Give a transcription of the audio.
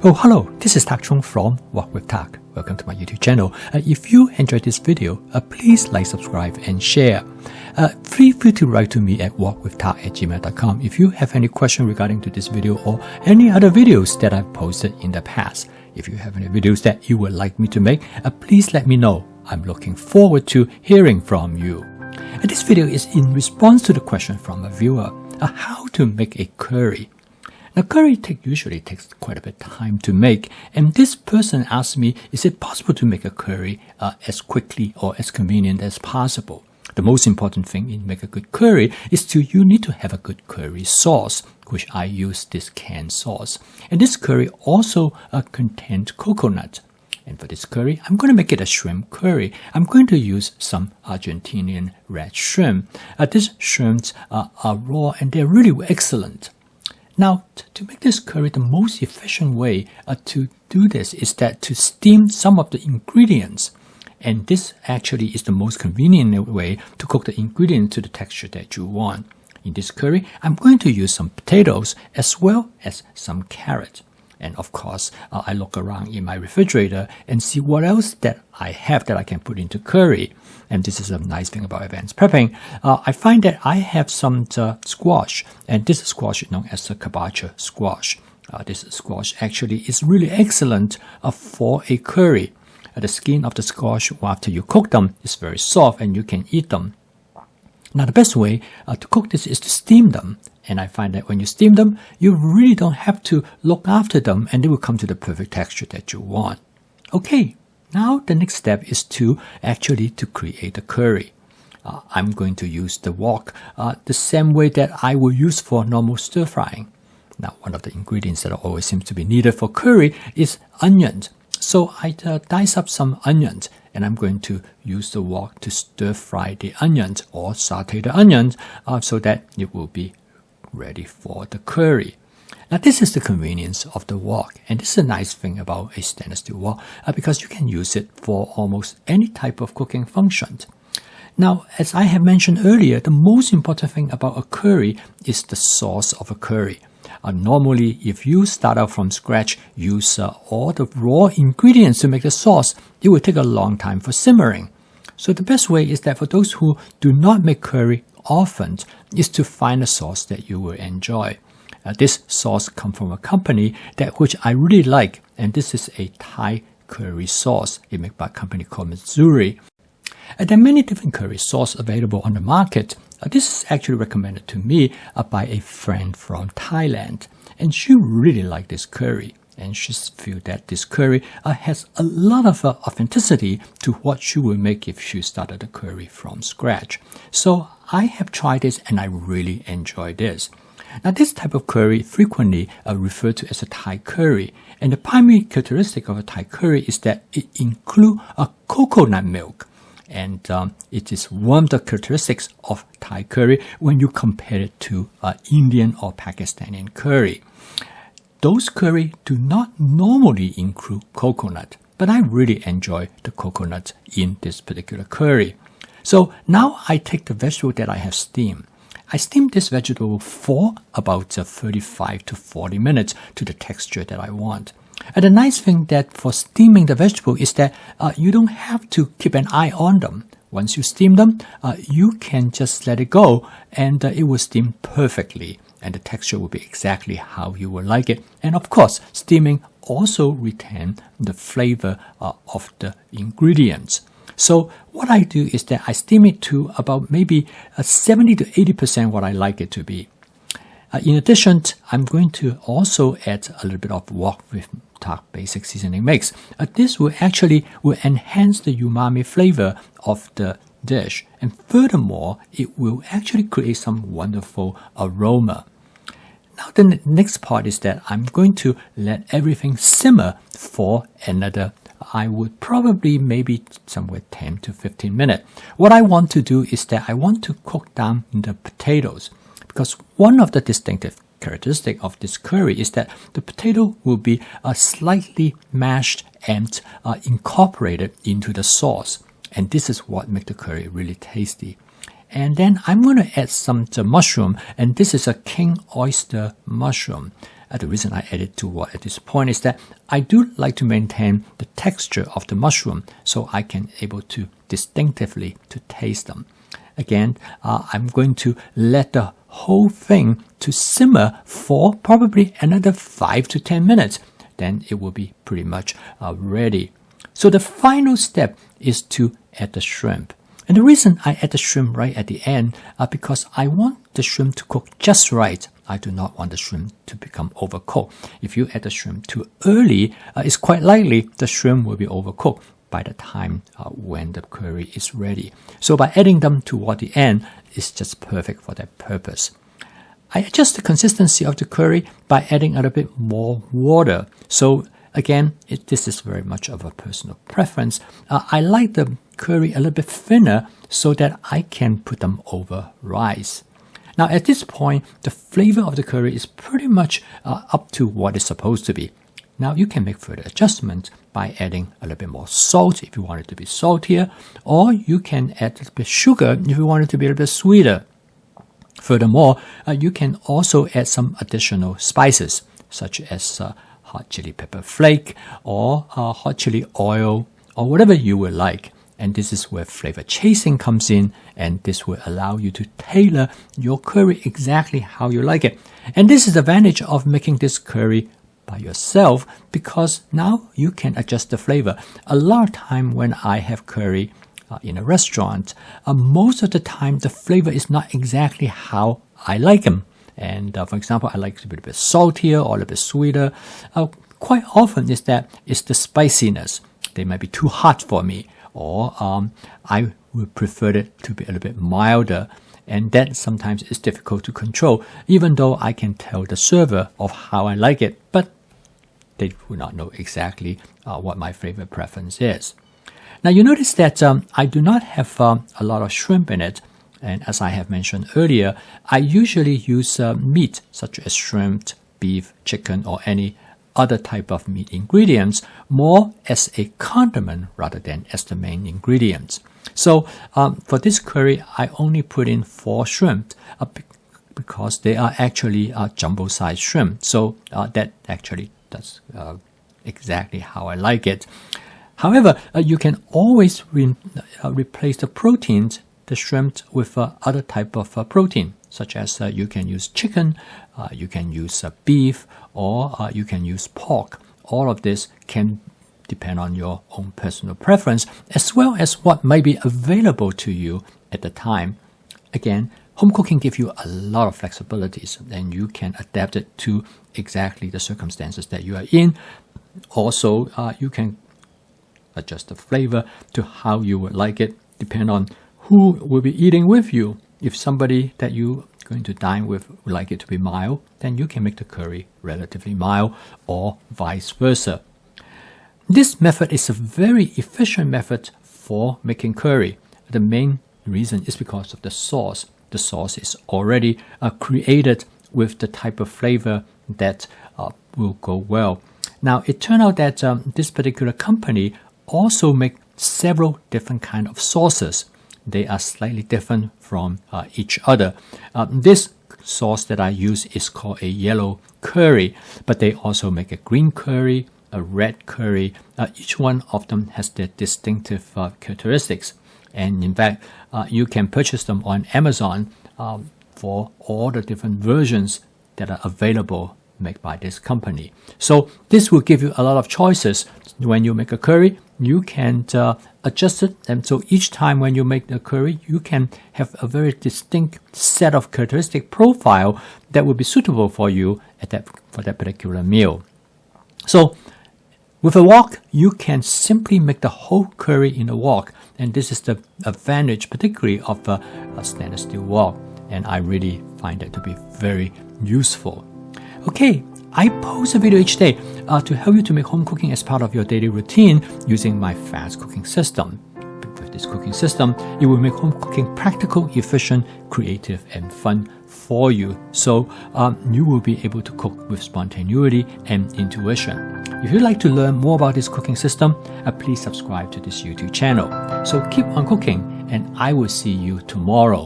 Oh, hello, this is Tak Chung from Walk with Tak. Welcome to my YouTube channel. If you enjoyed this video, please like, subscribe, and share. Feel free to write to me at walkwithtak@gmail.com if you have any question regarding to this video or any other videos that I've posted in the past. If you have any videos that you would like me to make, please let me know. I'm looking forward to hearing from you. This video is in response to the question from a viewer, how to make a curry. Now, curry usually takes quite a bit of time to make, and this person asked me, is it possible to make a curry as quickly or as convenient as possible? The most important thing in make a good curry is you need to have a good curry sauce, which I use this canned sauce. And this curry also contains coconut. And for this curry, I'm going to make it a shrimp curry. I'm going to use some Argentinian red shrimp. These shrimps are raw and they're really excellent. Now, to make this curry, the most efficient way to do this is to steam some of the ingredients. And this actually is the most convenient way to cook the ingredients to the texture that you want. In this curry, I'm going to use some potatoes as well as some carrot. And of course, I look around in my refrigerator and see what else that I have that I can put into curry. And this is a nice thing about advanced prepping. I find that I have some squash, and this squash is known as the kabocha squash. This squash actually is really excellent for a curry. The skin of the squash, after you cook them, is very soft and you can eat them. Now, the best way to cook this is to steam them. And I find that when you steam them, you really don't have to look after them and they will come to the perfect texture that you want. Okay, now the next step is to create the curry. I'm going to use the wok the same way that I will use for normal stir frying. Now, one of the ingredients that always seems to be needed for curry is onions. So I dice up some onions and I'm going to use the wok to stir fry the onions or saute the onions so that it will be ready for the curry. Now, this is the convenience of the wok, and this is a nice thing about a stainless steel wok because you can use it for almost any type of cooking function. Now, as I have mentioned earlier, the most important thing about a curry is the sauce of a curry. Normally, if you start out from scratch, use all the raw ingredients to make the sauce, it will take a long time for simmering. So the best way is that for those who do not make curry often is to find a sauce that you will enjoy. This sauce comes from a company which I really like, and this is a Thai curry sauce. It's made by a company called Missouri. There are many different curry sauces available on the market. This is actually recommended to me by a friend from Thailand, and she really liked this curry. And she feels that this curry has a lot of authenticity to what she would make if she started the curry from scratch. So I have tried this and I really enjoy this. Now, this type of curry frequently referred to as a Thai curry. And the primary characteristic of a Thai curry is that it includes a coconut milk. And it is one of the characteristics of Thai curry when you compare it to Indian or Pakistani curry. Those curry do not normally include coconut, but I really enjoy the coconut in this particular curry. So now I take the vegetable that I have steamed. I steam this vegetable for about 35 to 40 minutes to the texture that I want. And the nice thing that for steaming the vegetable is that you don't have to keep an eye on them. Once you steam them, you can just let it go and it will steam perfectly. And the texture will be exactly how you would like it. And of course, steaming also retains the flavor of the ingredients. So what I do is that I steam it to about maybe 70 to 80% what I like it to be. In addition, I'm going to also add a little bit of Walk with Tak basic seasoning mix. This will enhance the umami flavor of the dish. And furthermore, it will actually create some wonderful aroma. Now, the next part is that I'm going to let everything simmer for another, I would probably maybe somewhere 10 to 15 minutes. What I want to do is that I want to cook down the potatoes because one of the distinctive characteristics of this curry is that the potato will be slightly mashed and incorporated into the sauce. And this is what makes the curry really tasty. And then I'm going to add some mushroom, and this is a king oyster mushroom. The reason I added 2 watts at this point is that I do like to maintain the texture of the mushroom so I can able to distinctively to taste them. Again, I'm going to let the whole thing to simmer for probably another 5 to 10 minutes. Then it will be pretty much ready. So the final step is to add the shrimp. And the reason I add the shrimp right at the end because I want the shrimp to cook just right. I do not want the shrimp to become overcooked. If you add the shrimp too early, it's quite likely the shrimp will be overcooked by the time when the curry is ready. So by adding them toward the end, it's just perfect for that purpose. I adjust the consistency of the curry by adding a little bit more water. So again, this is very much of a personal preference. I like the curry a little bit thinner so that I can put them over rice. Now at this point, the flavor of the curry is pretty much up to what it's supposed to be. Now you can make further adjustments by adding a little bit more salt if you want it to be saltier, or you can add a little bit of sugar if you want it to be a little bit sweeter. Furthermore, you can also add some additional spices such as hot chili pepper flake or hot chili oil or whatever you would like. And this is where flavor chasing comes in, and this will allow you to tailor your curry exactly how you like it. And this is the advantage of making this curry by yourself, because now you can adjust the flavor. A lot of time when I have curry in a restaurant, most of the time the flavor is not exactly how I like them. And for example, I like it to be a bit saltier or a little bit sweeter. Quite often it's the spiciness. They might be too hot for me, or I would prefer it to be a little bit milder. And that sometimes is difficult to control, even though I can tell the server of how I like it, but they will not know exactly what my favorite preference is. Now you notice that I do not have a lot of shrimp in it, and as I have mentioned earlier, I usually use meat such as shrimp, beef, chicken, or any other type of meat ingredients more as a condiment rather than as the main ingredients. So for this curry, I only put in 4 shrimp because they are actually jumbo-sized shrimp. So that actually does exactly how I like it. However, you can always replace the proteins, the shrimp, with other type of protein, such as you can use chicken, you can use beef, or you can use pork. All of this can depend on your own personal preference, as well as what might be available to you at the time. Again, home cooking gives you a lot of flexibilities, and you can adapt it to exactly the circumstances that you are in. Also, you can adjust the flavor to how you would like it, depend on who will be eating with you. If somebody that you are going to dine with would like it to be mild, then you can make the curry relatively mild, or vice versa. This method is a very efficient method for making curry. The main reason is because of the sauce. The sauce is already created with the type of flavor that will go well. Now, it turned out that this particular company also make several different kind of sauces. They are slightly different from each other. This sauce that I use is called a yellow curry, but they also make a green curry, a red curry. Each one of them has their distinctive characteristics. And in fact, you can purchase them on Amazon for all the different versions that are available made by this company. So this will give you a lot of choices. When you make a curry, you can adjust it, and so each time when you make the curry, you can have a very distinct set of characteristic profile that will be suitable for you for that particular meal. So with a wok, you can simply make the whole curry in a wok, and this is the advantage particularly of a stainless steel wok, and I really find that to be very useful. Okay, I post a video each day to help you to make home cooking as part of your daily routine using my fast cooking system. With this cooking system, it will make home cooking practical, efficient, creative, and fun for you. So you will be able to cook with spontaneity and intuition. If you'd like to learn more about this cooking system, please subscribe to this YouTube channel. So keep on cooking, and I will see you tomorrow.